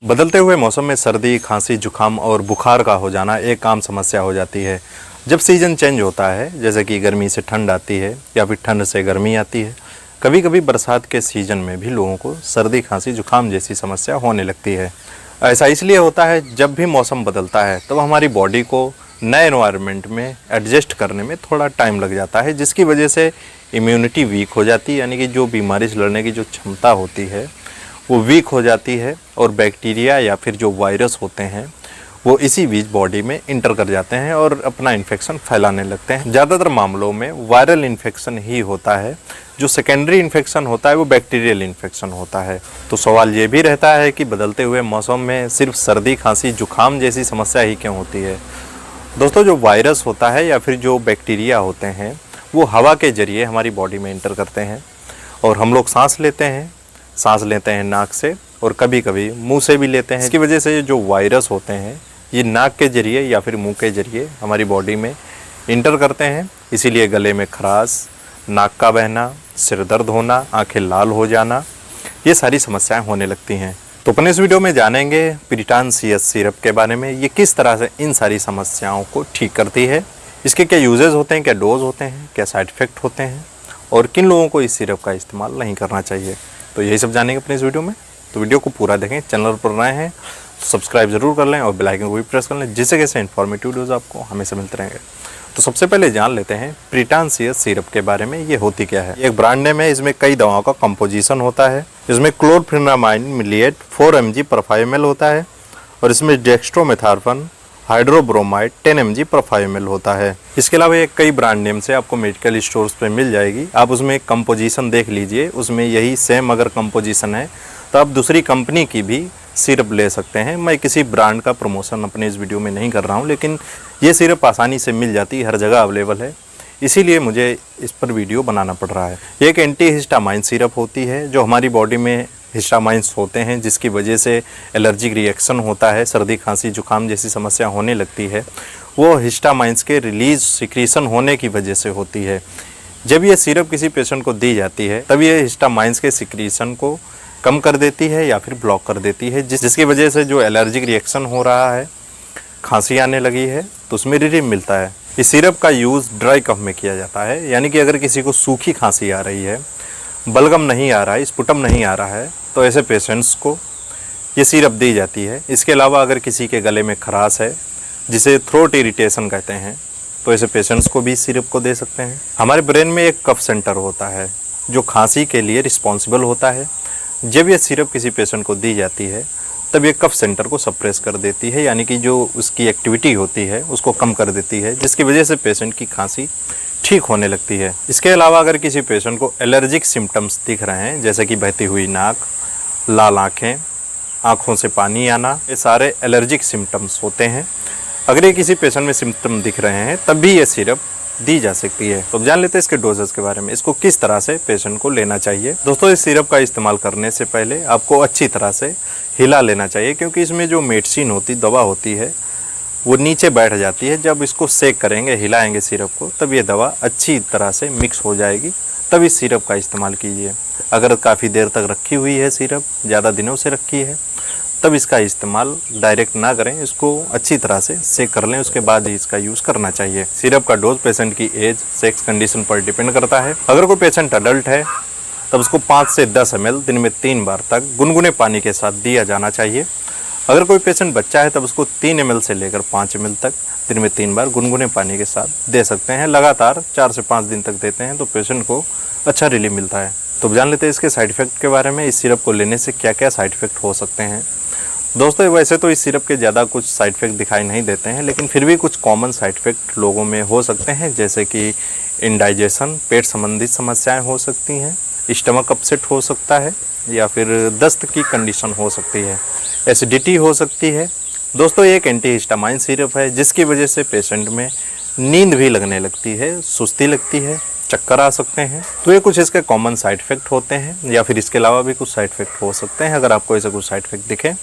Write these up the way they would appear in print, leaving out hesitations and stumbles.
बदलते हुए मौसम में सर्दी, खांसी, जुकाम और बुखार का हो जाना एक आम समस्या हो जाती है। जब सीज़न चेंज होता है, जैसे कि गर्मी से ठंड आती है या फिर ठंड से गर्मी आती है, कभी कभी बरसात के सीज़न में भी लोगों को सर्दी, खांसी, जुकाम जैसी समस्या होने लगती है। ऐसा इसलिए होता है, जब भी मौसम बदलता है तब हमारी बॉडी को नए एनवायरनमेंट में एडजस्ट करने में थोड़ा टाइम लग जाता है, जिसकी वजह से इम्यूनिटी वीक हो जाती है, यानी कि जो बीमारी से लड़ने की जो क्षमता होती है वो वीक हो जाती है और बैक्टीरिया या फिर जो वायरस होते हैं वो इसी बीच बॉडी में इंटर कर जाते हैं और अपना इन्फेक्शन फैलाने लगते हैं। ज़्यादातर मामलों में वायरल इन्फेक्शन ही होता है, जो सेकेंडरी इन्फेक्शन होता है वो बैक्टीरियल इन्फेक्शन होता है। तो सवाल ये भी रहता है कि बदलते हुए मौसम में सिर्फ सर्दी, खांसी, जुकाम जैसी समस्या ही क्यों होती है। दोस्तों, जो वायरस होता है या फिर जो बैक्टीरिया होते हैं वो हवा के जरिए हमारी बॉडी में इंटर करते हैं और हम लोग सांस लेते हैं नाक से और कभी कभी मुंह से भी लेते हैं। इसकी वजह से जो वायरस होते हैं ये नाक के जरिए या फिर मुंह के जरिए हमारी बॉडी में इंटर करते हैं। इसीलिए गले में खराश, नाक का बहना, सिर दर्द होना, आंखें लाल हो जाना, ये सारी समस्याएं होने लगती हैं। तो अपन इस वीडियो में जानेंगे पिरिटान CS सिरप के बारे में। ये किस तरह से इन सारी समस्याओं को ठीक करती है, इसके क्या यूजेस होते हैं, क्या डोज होते हैं, क्या साइड इफ़ेक्ट होते हैं और किन लोगों को इस सिरप का इस्तेमाल नहीं करना चाहिए। तो यही सब जानेंगे अपने इस वीडियो में। तो वीडियो को पूरा देखें। चैनल पर नए हैं तो सब्सक्राइब जरूर कर लें और बेल आइकन को भी प्रेस कर लें, जिससे कैसे इन्फॉर्मेटिव वीडियोज़ आपको हमेशा मिलते रहेंगे। तो सबसे पहले जान लेते हैं पिरिटान CS सिरप के बारे में। ये होती क्या है। एक ब्रांड नेम है, इसमें कई दवाओं का कंपोजिशन होता है। इसमें क्लोरफेनामाइन मिलिएट 4 mg पर 5 ml होता है और इसमें डेक्स्ट्रोमेथार्फन हाइड्रोब्रोमाइड 10 mg पर 5 ml होता है। इसके अलावा एक कई ब्रांड नेम से आपको मेडिकल स्टोर्स पे मिल जाएगी। आप उसमें कंपोजिशन देख लीजिए, उसमें यही सेम अगर कंपोजिशन है तो आप दूसरी कंपनी की भी सिरप ले सकते हैं। मैं किसी ब्रांड का प्रमोशन अपने इस वीडियो में नहीं कर रहा हूँ, लेकिन ये सिरप आसानी से मिल जाती है, हर जगह अवेलेबल है, इसीलिए मुझे इस पर वीडियो बनाना पड़ रहा है। ये एक एंटी हिस्टामाइन सिरप होती है, जो हमारी बॉडी में हिस्टामाइंस होते हैं जिसकी वजह से एलर्जिक रिएक्शन होता है, सर्दी, खांसी, जुकाम जैसी समस्या होने लगती है, वो हिस्टामाइंस के रिलीज सिक्रीशन होने की वजह से होती है। जब ये सिरप किसी पेशेंट को दी जाती है तब ये हिस्टामाइंस के सिक्रीशन को कम कर देती है या फिर ब्लॉक कर देती है, जिसकी वजह से जो एलर्जिक रिएक्शन हो रहा है, खांसी आने लगी है, तो उसमें रिलीफ मिलता है। इस सिरप का यूज़ ड्राई कफ में किया जाता है, यानी कि अगर किसी को सूखी खांसी आ रही है, बलगम नहीं आ रहा है, स्पुटम नहीं आ रहा है, तो ऐसे पेशेंट्स को ये सिरप दी जाती है। इसके अलावा अगर किसी के गले में खराश है, जिसे थ्रोट इरिटेशन कहते हैं, तो ऐसे पेशेंट्स को भी सिरप को दे सकते हैं। हमारे ब्रेन में एक कफ सेंटर होता है जो खांसी के लिए रिस्पॉन्सिबल होता है। जब ये सिरप किसी पेशेंट को दी जाती है तब ये कफ सेंटर को सप्रेस कर देती है, यानी कि जो उसकी एक्टिविटी होती है उसको कम कर देती है, जिसकी वजह से पेशेंट की खांसी ठीक होने लगती है। इसके अलावा अगर किसी पेशेंट को एलर्जिक सिम्टम्स दिख रहे हैं, जैसे कि बहती हुई नाक, लाल आँखें, आँखों से पानी आना, ये सारे एलर्जिक सिम्टम्स होते हैं। अगर ये किसी पेशेंट में सिम्टम दिख रहे हैं तब भी ये सिरप दी जा सकती है। तो अब जान लेते हैं इसके डोजेस के बारे में, इसको किस तरह से पेशेंट को लेना चाहिए। दोस्तों, इस सिरप का इस्तेमाल करने से पहले आपको अच्छी तरह से हिला लेना चाहिए, क्योंकि इसमें जो मेडिसिन होती, दवा होती है, वो नीचे बैठ जाती है। जब इसको सेक करेंगे, हिलाएंगे सिरप को, तब ये दवा अच्छी तरह से मिक्स हो जाएगी, तब इस सिरप का इस्तेमाल कीजिए। अगर काफ़ी देर तक रखी हुई है सिरप, ज़्यादा दिनों से रखी है, तब इसका इस्तेमाल डायरेक्ट ना करें, इसको अच्छी तरह से सेक कर लें, उसके बाद ही इसका यूज़ करना चाहिए। सिरप का डोज पेशेंट की एज, सेक्स कंडीशन पर डिपेंड करता है। अगर कोई पेशेंट अडल्ट है तब उसको 5 से 10 ml दिन में 3 बार तक गुनगुने पानी के साथ दिया जाना चाहिए। अगर कोई पेशेंट बच्चा है तब उसको 3 ml से लेकर 5 ml तक दिन में 3 बार गुनगुने पानी के साथ दे सकते हैं। लगातार 4 से 5 दिन तक देते हैं तो पेशेंट को अच्छा रिलीफ मिलता है। तो जान लेते हैं इसके साइड इफ़ेक्ट के बारे में। इस सिरप को लेने से क्या क्या साइड इफ़ेक्ट हो सकते हैं। दोस्तों, वैसे तो इस सिरप के ज़्यादा कुछ साइड इफ़ेक्ट दिखाई नहीं देते हैं, लेकिन फिर भी कुछ कॉमन साइड इफ़ेक्ट लोगों में हो सकते हैं, जैसे कि इंडाइजेशन, पेट संबंधित समस्याएं हो सकती हैं, स्टमक अपसेट हो सकता है, या फिर दस्त की कंडीशन हो सकती है, एसिडिटी हो सकती है। दोस्तों, ये एक एंटी हिस्टामाइन सिरप है, जिसकी वजह से पेशेंट में नींद भी लगने लगती है, सुस्ती लगती है, चक्कर आ सकते हैं। तो ये कुछ इसके कॉमन साइड इफ़ेक्ट होते हैं, या फिर इसके अलावा भी कुछ साइड इफ़ेक्ट हो सकते हैं। अगर आपको ऐसे कुछ साइड इफ़ेक्ट दिखे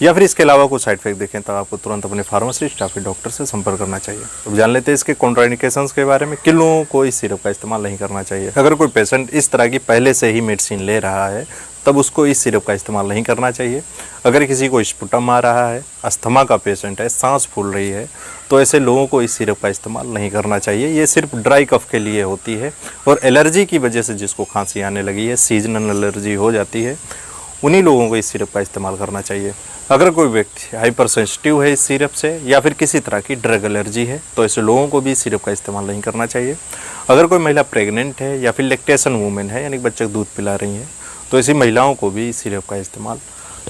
या फिर इसके अलावा कुछ साइड इफेक्ट देखें तो आपको तुरंत अपने फार्मासिस्ट या फिर डॉक्टर से संपर्क करना चाहिए। तो जान लेते हैं इसके कॉन्ट्राइंडिकेशंस के बारे में, किन लोगों को इस सिरप का इस्तेमाल नहीं करना चाहिए। अगर कोई पेशेंट इस तरह की पहले से ही मेडिसिन ले रहा है तब उसको इस सिरप का इस्तेमाल नहीं करना चाहिए। अगर किसी को स्पुटम आ रहा है, अस्थमा का पेशेंट है, सांस फूल रही है, तो ऐसे लोगों को इस सिरप का इस्तेमाल नहीं करना चाहिए। ये सिर्फ ड्राई कफ के लिए होती है। और एलर्जी की वजह से जिसको खांसी आने लगी है, सीजनल एलर्जी हो जाती है, उन्हीं लोगों को इस सिरप का इस्तेमाल करना चाहिए। अगर कोई व्यक्ति हाइपर सेंसिटिव है इस सिरप से, या फिर किसी तरह की ड्रग एलर्जी है, तो ऐसे लोगों को भी इस सिरप का इस्तेमाल नहीं करना चाहिए। अगर कोई महिला प्रेग्नेंट है या फिर लैक्टेशन वूमेन है, यानी बच्चे को दूध पिला रही है, तो ऐसी महिलाओं को भी इस सिरप का इस्तेमाल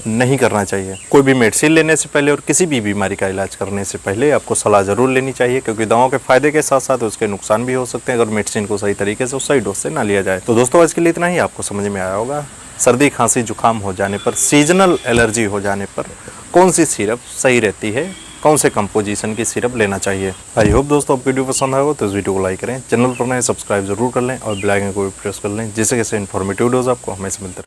नहीं करना चाहिए। कोई भी मेडिसिन लेने से पहले और किसी भी बीमारी का इलाज करने से पहले आपको सलाह ज़रूर लेनी चाहिए, क्योंकि दवाओं के फ़ायदे के साथ साथ उसके नुकसान भी हो सकते हैं अगर मेडिसिन को सही तरीके से और सही डोज से ना लिया जाए। तो दोस्तों, आज के लिए इतना ही। आपको समझ में आया होगा सर्दी खांसी जुकाम हो जाने पर, सीजनल एलर्जी हो जाने पर कौन सी सिरप सही रहती है, कौन से कंपोजिशन की सिरप लेना चाहिए। आई होप दोस्तों आपको वीडियो पसंद आएगा, तो इस वीडियो को लाइक करें, चैनल पर नए सब्सक्राइब जरूर कर लें और बेल आइकन को भी प्रेस कर लें, जिससे कैसे इन्फॉर्मेटिव वीडियोस आपको हमेशा मिलते रहे।